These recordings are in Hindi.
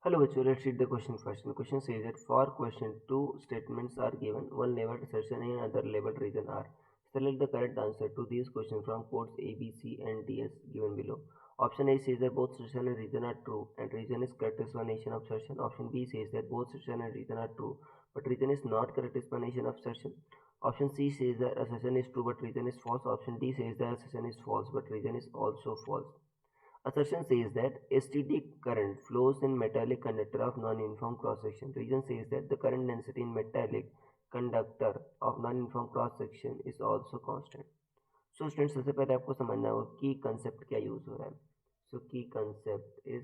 Hello, bachcho, let's read the question first. The question says that for question two statements are given, one labeled assertion and another labeled reason R. Select the correct answer to these questions from codes A, B, C, and D as given below. Option A says that both assertion and reason are true, and reason is correct explanation of assertion. Option B says that both assertion and reason are true, but reason is not correct explanation of assertion. Option C says that assertion is true, but reason is false. Option D says that assertion is false, but reason is also false. Assertion says that STD current flows in metallic conductor of non-uniform cross-section. Reason says that the current density in metallic conductor of non-uniform cross-section is also constant. So student सबसे पहले आपको समझना होगा की कंसेप्ट क्या यूज हो रहा है. सो की कंसेप्ट इज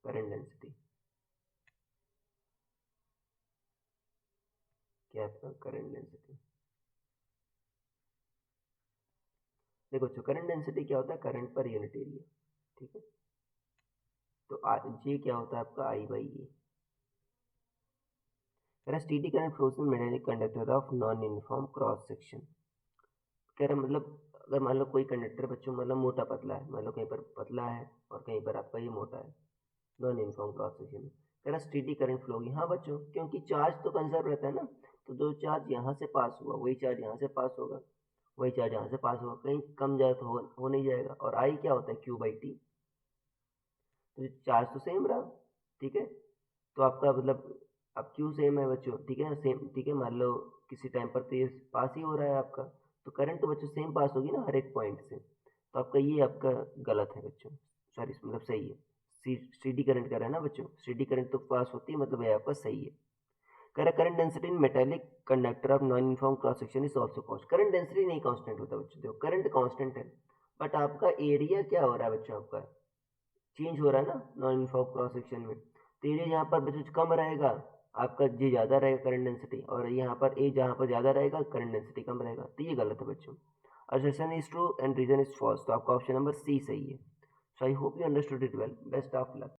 करंट डेंसिटी. क्या है आपका करंट डेंसिटी? देखो करंट डेंसिटी क्या होता है? Current per unit area. ठीक है, तो जे क्या होता है आपका I by A. Steady current flows in magnetic conductor of non uniform cross section. कह रहा मतलब अगर मान लो कोई कंडक्टर बच्चों मतलब मोटा पतला है, मान लो कहीं पर पतला है और कहीं पर आपका ये मोटा है, नॉन यूनिफॉर्म क्रॉस सेक्शन में कह रहा स्टीडी करंट फ्लो होगी. हाँ बच्चों, क्योंकि चार्ज तो कंजर्व रहता है ना, तो जो चार्ज यहाँ से पास हुआ वही चार्ज यहाँ से पास होगा, वही चार्ज यहाँ से पास होगा, कहीं कम ज़्यादा तो हो नहीं जाएगा. और आई क्या होता है? Q by T. तो चार्ज तो सेम रहा. ठीक है, तो आपका मतलब अब क्यू सेम है बच्चों. ठीक है, सेम. ठीक है, मान लो किसी टाइम पर तो ये पास ही हो रहा है आपका, तो करंट तो बच्चों सेम पास होगी ना हर एक पॉइंट से. तो आपका ये आपका गलत है बच्चों, सॉरी मतलब सही है. सीडी करंट कर रहा है ना बच्चों, सीडी करंट तो पास होती है, मतलब ये आपका सही है. कह रहा current density in metallic conductor of non uniform cross section is also constant. Current density नहीं कांस्टेंट होता बच्चों. देखो करंट कांस्टेंट है, बट आपका एरिया क्या हो रहा है बच्चों? आपका चेंज हो रहा है ना नॉन यूनिफॉर्म क्रॉस सेक्शन में. तो एरिया यहाँ पर बच्चों कम रहेगा, आपका जे ज़्यादा रहेगा करंट डेंसिटी, और यहाँ पर ए जहाँ पर ज़्यादा रहेगा करंट डेंसिटी कम रहेगा. तो ये गलत है बच्चों. Assertion is true and reason is false. तो आपका ऑप्शन नंबर सी सही है. So I hope you understood it well. Best of luck.